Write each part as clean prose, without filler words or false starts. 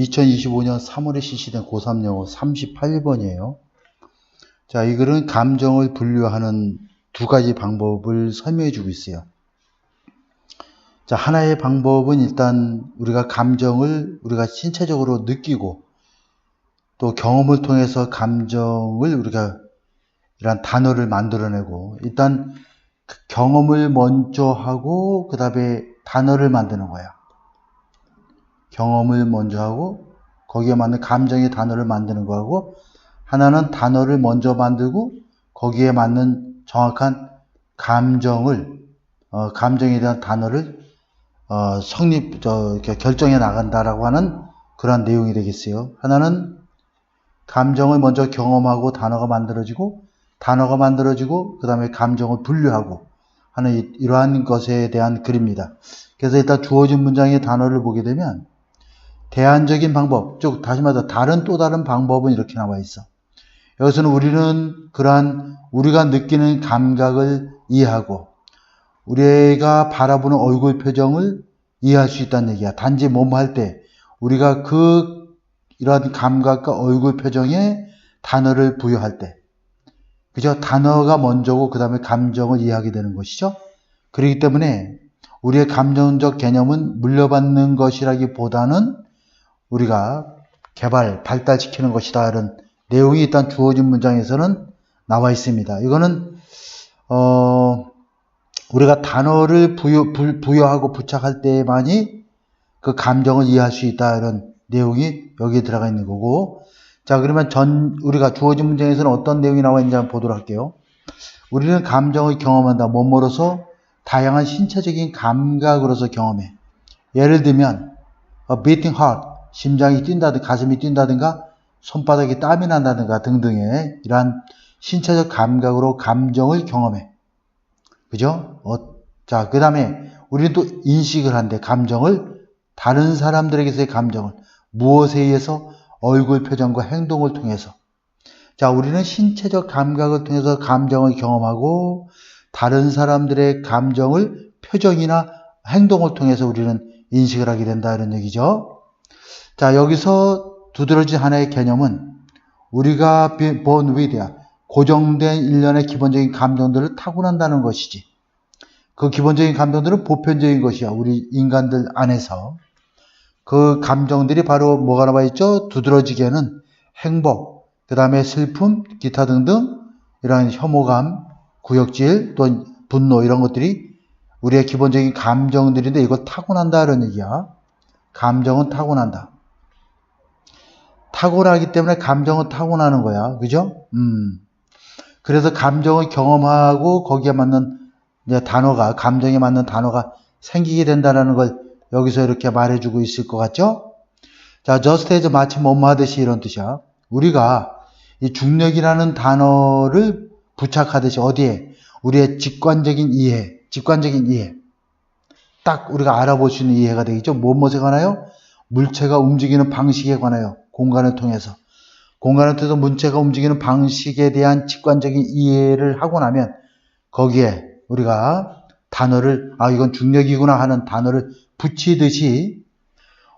2025년 3월에 실시된 고3 영어 38번이에요. 자, 이 글은 감정을 분류하는 두 가지 방법을 설명해 주고 있어요. 자, 하나의 방법은 일단 우리가 감정을 우리가 신체적으로 느끼고 또 경험을 통해서 감정을 우리가 이런 단어를 만들어내고 일단 경험을 먼저 하고 그 다음에 단어를 만드는 거야. 경험을 먼저 하고 거기에 맞는 감정의 단어를 만드는 거하고 하나는 단어를 먼저 만들고 거기에 맞는 정확한 감정에 대한 단어를 결정해 나간다라고 하는 그런 내용이 되겠어요. 하나는 감정을 먼저 경험하고 단어가 만들어지고 그 다음에 감정을 분류하고 하는 이러한 것에 대한 글입니다. 그래서 일단 주어진 문장의 단어를 보게 되면 대안적인 방법, 즉 다시 말해서 또 다른 방법은 이렇게 나와 있어. 여기서는 우리는 그러한 우리가 느끼는 감각을 이해하고 우리가 바라보는 얼굴 표정을 이해할 수 있다는 얘기야. 단지 뭐뭐 할 때 우리가 이러한 감각과 얼굴 표정에 단어를 부여할 때, 그죠? 단어가 먼저고 그 다음에 감정을 이해하게 되는 것이죠. 그렇기 때문에 우리의 감정적 개념은 물려받는 것이라기보다는 우리가 발달시키는 것이다. 이런 내용이 일단 주어진 문장에서는 나와 있습니다. 이거는 우리가 단어를 부여하고 부착할 때만이 그 감정을 이해할 수 있다. 이런 내용이 여기에 들어가 있는 거고. 자, 그러면 우리가 주어진 문장에서는 어떤 내용이 나와 있는지 한번 보도록 할게요. 우리는 감정을 경험한다. 뭐뭐로서 다양한 신체적인 감각으로서 경험해. 예를 들면 a beating heart, 심장이 뛴다든가 가슴이 뛴다든가 손바닥에 땀이 난다든가 등등의 이러한 신체적 감각으로 감정을 경험해. 그죠? 자, 그 다음에 우리는 또 인식을 한대. 감정을 다른 사람들에게서의 감정을 무엇에 의해서 얼굴 표정과 행동을 통해서. 자, 우리는 신체적 감각을 통해서 감정을 경험하고 다른 사람들의 감정을 표정이나 행동을 통해서 우리는 인식을 하게 된다 이런 얘기죠. 자, 여기서 두드러진 하나의 개념은 우리가 born with야. 고정된 일련의 기본적인 감정들을 타고난다는 것이지. 그 기본적인 감정들은 보편적인 것이야. 우리 인간들 안에서. 그 감정들이 바로 뭐가 나와 있죠? 두드러지게는 행복, 그 다음에 슬픔, 기타 등등 이런 혐오감, 구역질, 또 분노 이런 것들이 우리의 기본적인 감정들인데 이걸 타고난다 이런 얘기야. 감정은 타고난다. 타고나기 때문에 감정은 타고나는 거야. 그죠? 그래서 감정을 경험하고 거기에 맞는 감정에 맞는 단어가 생기게 된다는 걸 여기서 이렇게 말해주고 있을 것 같죠? 자, just as 마치 뭐뭐 하듯이 이런 뜻이야. 우리가 이 중력이라는 단어를 부착하듯이 어디에? 우리의 직관적인 이해. 딱 우리가 알아볼 수 있는 이해가 되겠죠? 무엇에 관하여? 물체가 움직이는 방식에 관하여 공간을 통해서 물체가 움직이는 방식에 대한 직관적인 이해를 하고 나면 거기에 우리가 단어를 이건 중력이구나 하는 단어를 붙이듯이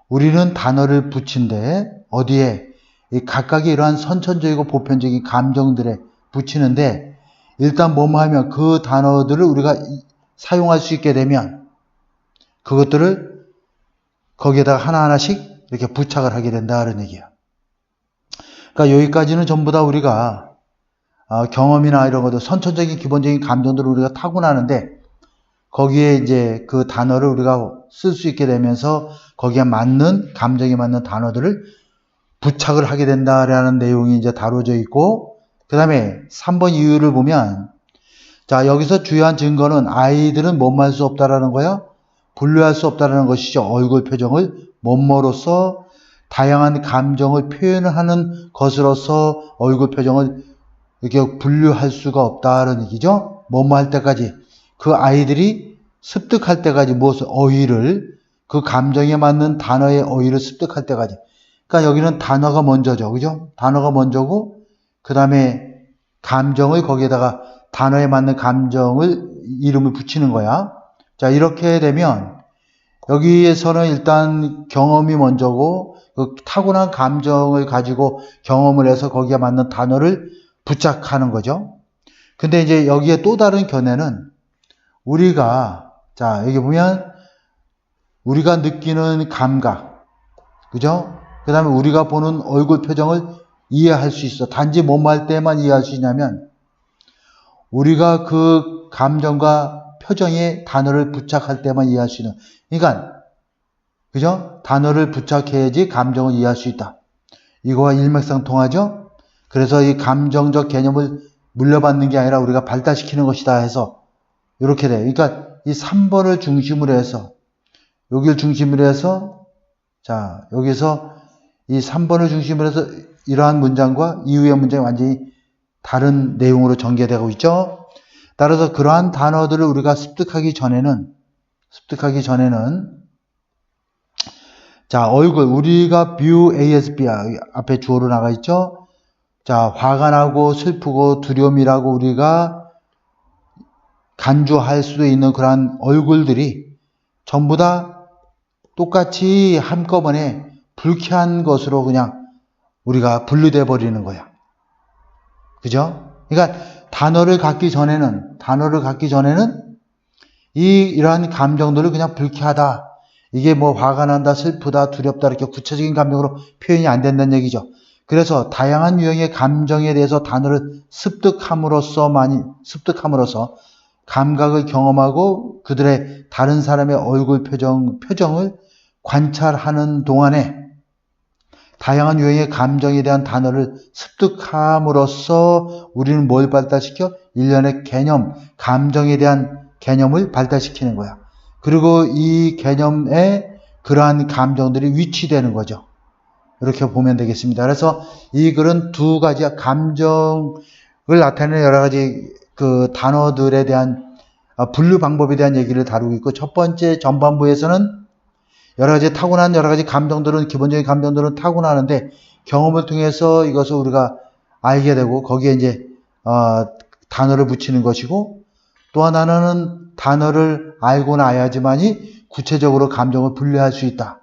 우리는 단어를 붙인데 어디에? 각각의 이러한 선천적이고 보편적인 감정들에 붙이는데 일단 뭐뭐 하면 그 단어들을 우리가 사용할 수 있게 되면 그것들을 거기에다가 하나하나씩 이렇게 부착을 하게 된다는 얘기야. 그러니까 여기까지는 전부 다 우리가 경험이나 이런 것들 선천적인 기본적인 감정들을 우리가 타고나는데 거기에 이제 그 단어를 우리가 쓸 수 있게 되면서 거기에 맞는 감정에 맞는 단어들을 부착을 하게 된다라는 내용이 이제 다뤄져 있고 그 다음에 3번 이유를 보면 자 여기서 주요한 증거는 아이들은 뭐뭐 할 수 없다라는 거야. 분류할 수 없다라는 것이죠. 얼굴 표정을 뭐뭐로서 다양한 감정을 표현하는 것으로서 얼굴 표정을 이렇게 분류할 수가 없다는 얘기죠. 뭐뭐 할 때까지 그 아이들이 습득할 때까지 그 감정에 맞는 단어의 어휘를 습득할 때까지. 그러니까 여기는 단어가 먼저죠. 그죠? 단어가 먼저고 그 다음에 감정을 거기에다가 단어에 맞는 이름을 붙이는 거야. 자, 이렇게 되면 여기에서는 일단 경험이 먼저고 그 타고난 감정을 가지고 경험을 해서 거기에 맞는 단어를 부착하는 거죠. 근데 이제 여기에 또 다른 견해는 우리가, 자, 여기 보면 우리가 느끼는 감각, 그죠? 그 다음에 우리가 보는 얼굴 표정을 이해할 수 있어. 단지 뭐뭐 할 때만 이해할 수 있냐면 우리가 그 감정과 표정에 단어를 부착할 때만 이해할 수 있는. 그러니까 그죠? 단어를 부착해야지 감정을 이해할 수 있다. 이거와 일맥상통하죠? 그래서 이 감정적 개념을 물려받는 게 아니라 우리가 발달시키는 것이다 해서 이렇게 돼요. 그러니까 이 3번을 중심으로 해서 여기를 중심으로 해서 자 여기서 이 3번을 중심으로 해서 이러한 문장과 이후의 문장이 완전히 다른 내용으로 전개되고 있죠. 따라서 그러한 단어들을 우리가 습득하기 전에는 자 얼굴 우리가 view ASB 앞에 주어로 나가 있죠. 자 화가 나고 슬프고 두려움이라고 우리가 간주할 수도 있는 그러한 얼굴들이 전부 다 똑같이 한꺼번에 불쾌한 것으로 그냥 우리가 분류돼 버리는 거야. 그죠? 그러니까 단어를 갖기 전에는 이러한 감정들을 그냥 불쾌하다. 이게 뭐 화가 난다, 슬프다, 두렵다 이렇게 구체적인 감정으로 표현이 안 된다는 얘기죠. 그래서 다양한 유형의 감정에 대해서 단어를 습득함으로써 감각을 경험하고 그들의 다른 사람의 얼굴 표정을 관찰하는 동안에 다양한 유형의 감정에 대한 단어를 습득함으로써 우리는 뭘 발달시켜? 일련의 개념, 감정에 대한 개념을 발달시키는 거야. 그리고 이 개념에 그러한 감정들이 위치되는 거죠. 이렇게 보면 되겠습니다. 그래서 이 글은 두 가지 감정을 나타내는 여러 가지 그 단어들에 대한 분류 방법에 대한 얘기를 다루고 있고, 첫 번째 전반부에서는 여러 가지 감정들은, 기본적인 감정들은 타고나는데 경험을 통해서 이것을 우리가 알게 되고 거기에 이제 단어를 붙이는 것이고, 또 하나는 단어를 알고 나야지만이 구체적으로 감정을 분류할 수 있다.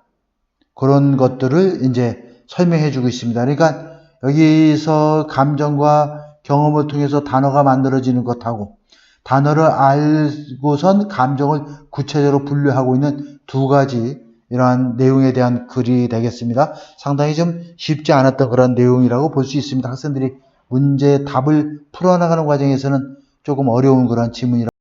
그런 것들을 이제 설명해 주고 있습니다. 그러니까 여기서 감정과 경험을 통해서 단어가 만들어지는 것하고 단어를 알고선 감정을 구체적으로 분류하고 있는 두 가지 이러한 내용에 대한 글이 되겠습니다. 상당히 좀 쉽지 않았던 그런 내용이라고 볼 수 있습니다. 학생들이 문제 답을 풀어나가는 과정에서는 조금 어려운 그런 지문이라고